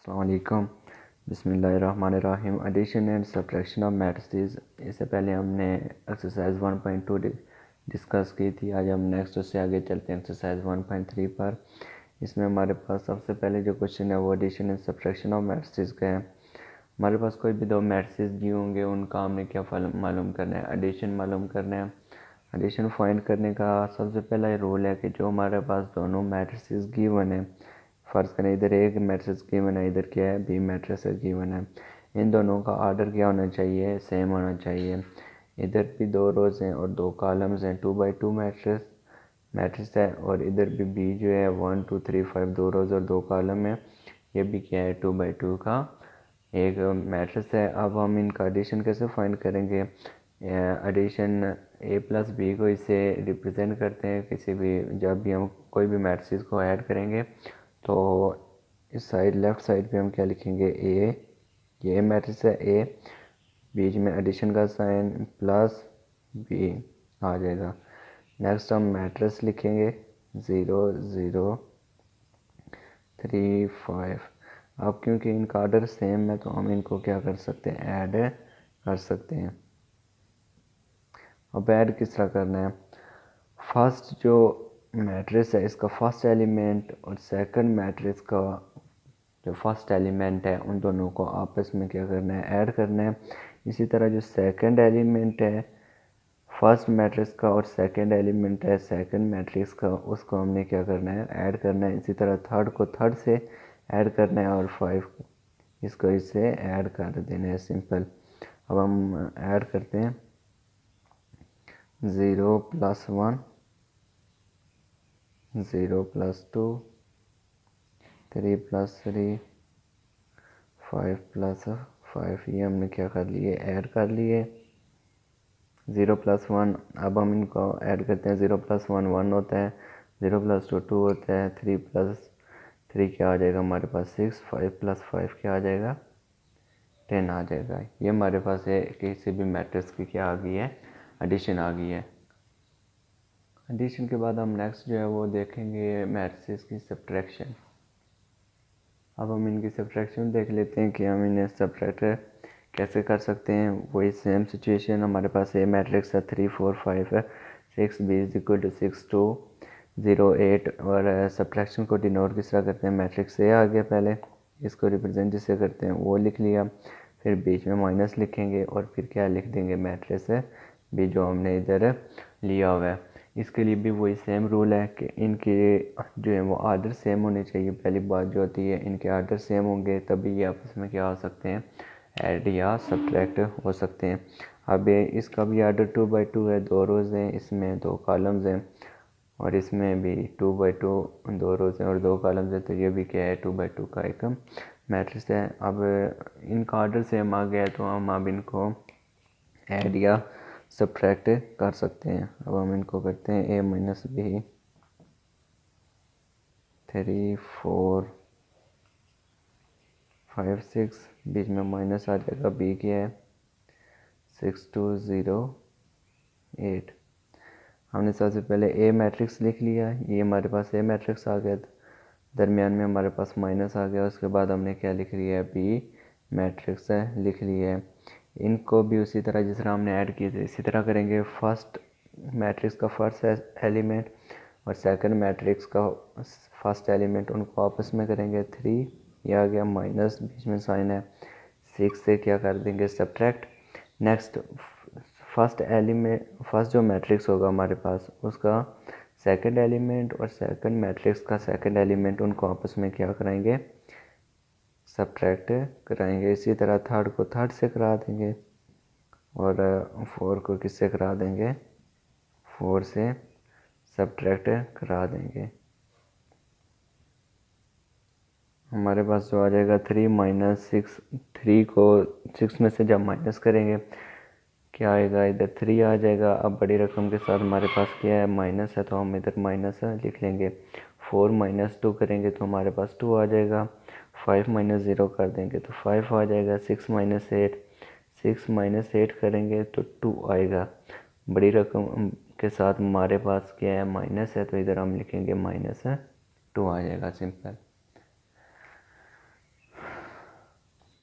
अस्सलाम वालेकुम। बिस्मिल्लाहिर्रहमानिर्रहीम। Addition and subtraction of matrices. इससे पहले हमने एक्सरसाइज 1.2 डिस्कस की थी। आज हम नेक्स्ट उससे आगे चलते हैं एक्सरसाइज 1.3 पर। इसमें हमारे पास सबसे पहले जो क्वेश्चन है वो addition and subtraction of matrices का है। हमारे पास कोई भी दो मैट्रिसेस दिए होंगे, उनका हमने क्या मालूम करना है, एडिशन मालूम करना है। एडिशन फाइंड करने का सबसे पहला रूल है कि जो हमारे पास दोनों मैट्रिसेस गिवन है, फ़र्ज़ करें इधर एक मैट्रिक्स गिवन है, इधर क्या है बी मैट्रिक्स गिवन है, इन दोनों का आर्डर क्या होना चाहिए, सेम होना चाहिए। इधर भी दो रोज़ हैं और दो कॉलम्स हैं, 2x2 मैट्रिक्स है, और इधर भी बी जो है 1 2 3 5 दो रोज़ और दो कॉलम है, ये भी क्या है 2x2 का एक मैट्रिक्स है। अब हम इनका एडिशन कैसे फाइंड करेंगे। एडिशन ए प्लस बी को इसे रिप्रेजेंट करते हैं किसी भी, जब भी हम कोई भी मैट्रिक्स को ऐड करेंगे तो इस साइड लेफ़्ट साइड पे हम क्या लिखेंगे, ये मैट्रिक्स है ए, बीच में एडिशन का साइन प्लस बी आ जाएगा। नेक्स्ट हम मैट्रिक्स लिखेंगे 0 0 3 5। अब क्योंकि इनका ऑर्डर सेम है तो हम इनको क्या कर सकते हैं, ऐड कर सकते हैं। अब ऐड किस तरह करना है, फर्स्ट जो मैट्रिक्स है इसका फर्स्ट एलिमेंट और सेकंड मैट्रिक्स का जो फर्स्ट एलिमेंट है उन दोनों को आपस में क्या करना है, ऐड करना है। इसी तरह जो सेकंड एलिमेंट है फर्स्ट मैट्रिक्स का और सेकंड एलिमेंट है सेकंड मैट्रिक्स का, उसको हमने क्या करना है, ऐड करना है। इसी तरह थर्ड को थर्ड से ऐड करना है और 5 इसको इससे ऐड कर देना है, सिंपल। अब हम ऐड करते हैं 0 + 1 0 + 2 3 + 3 5 + 5, ये हमने क्या कर लिए, ऐड कर लिए 0 + 1। अब हम इनको ऐड करते हैं, 0 + 1 1 होता है, 0 + 2 2 होता है, 3 + 3 क्या आ जाएगा हमारे पास 6, 5 + 5 क्या आ जाएगा 10 आ जाएगा। ये हमारे पास है किसी भी मैट्रिक्स की क्या आ गई है, एडिशन आ गई है। एडिशन के बाद हम नेक्स्ट जो है वो देखेंगे मैट्रिक्स की सब्ट्रैक्शन। अब हम इनकी सब्ट्रैक्शन देख लेते हैं कि हम इन्हें सब्ट्रैक्ट कैसे कर सकते हैं। वही सेम सिचुएशन, हमारे पास ए मैट्रिक्स है 3 4 5 है, 6 b = 6 2 0 8, और सब्ट्रैक्शन को डिनोट किस तरह करते हैं, मैट्रिक्स ए आ गया पहले, इसको रिप्रेजेंट जिससे करते हैं वो लिख लिया, फिर बीच में माइनस लिखेंगे और फिर क्या लिख देंगे, मैट्रिक्स बी जो हमने इधर लिया हुआ है। इसके लिए भी वही सेम रूल है कि इनके जो है वो आर्डर सेम होने चाहिए। पहली बात जो होती है, इनके आर्डर सेम होंगे तभी ये आपस में क्या हो सकते हैं, ऐड या सब्ट्रैक्ट हो सकते हैं। अब इसका भी आर्डर 2x2 है, दो रोज़ हैं, इसमें दो कॉलम्स हैं, और इसमें भी 2x2 दो रोज़ हैं और दो कॉलम्स हैं, तो ये भी क्या है 2x2 का एक मैट्रिक्स है। अब इनका आर्डर सेम आ गया है तो हम अब इनको ऐड या सब्ट्रैक्ट कर सकते हैं। अब हम इनको करते हैं a - b 3 4 5 6, बीच में माइनस आ जाएगा, b क्या है 6 2 0 8। हमने सबसे पहले ए मैट्रिक्स लिख लिया, ये हमारे पास ए मैट्रिक्स आ गया, दरमियान में हमारे पास माइनस आ गया, उसके बाद हमने क्या लिख लिया है, बी मैट्रिक्स लिख लिया है। इनको भी उसी तरह जिस तरह हमने ऐड किए थे इसी तरह करेंगे। फर्स्ट मैट्रिक्स का फर्स्ट एलिमेंट और सेकंड मैट्रिक्स का फर्स्ट एलिमेंट उनको आपस में करेंगे, 3 ये आ गया, माइनस बीच में साइन है, 6 से क्या कर देंगे, सब्ट्रैक्ट। नेक्स्ट फर्स्ट जो मैट्रिक्स होगा हमारे पास उसका सेकंड एलिमेंट और सेकंड मैट्रिक्स का सेकंड एलिमेंट उनको आपस में क्या कराएंगे, सब्ट्रैक्ट कराएंगे। इसी तरह थर्ड को थर्ड से करा देंगे और 4 को किससे करा देंगे, 4 से सब्ट्रैक्ट करा देंगे। हमारे पास जो आ जाएगा 3 - 6, 3 को 6 में से जब माइनस करेंगे क्या आएगा, इधर 3 आ जाएगा। अब बड़ी रकम के साथ हमारे पास क्या है, माइनस है, तो हम इधर माइनस लिख लेंगे। 4 - 2 करेंगे तो हमारे पास 2 आ जाएगा। 5 - 0 कर देंगे तो 5 आ जाएगा। 6 - 8 6 - 8 करेंगे तो 2 आएगा। बड़ी रकम के साथ हमारे पास क्या है, माइनस है, तो इधर हम लिखेंगे -2 आ जाएगा, सिंपल।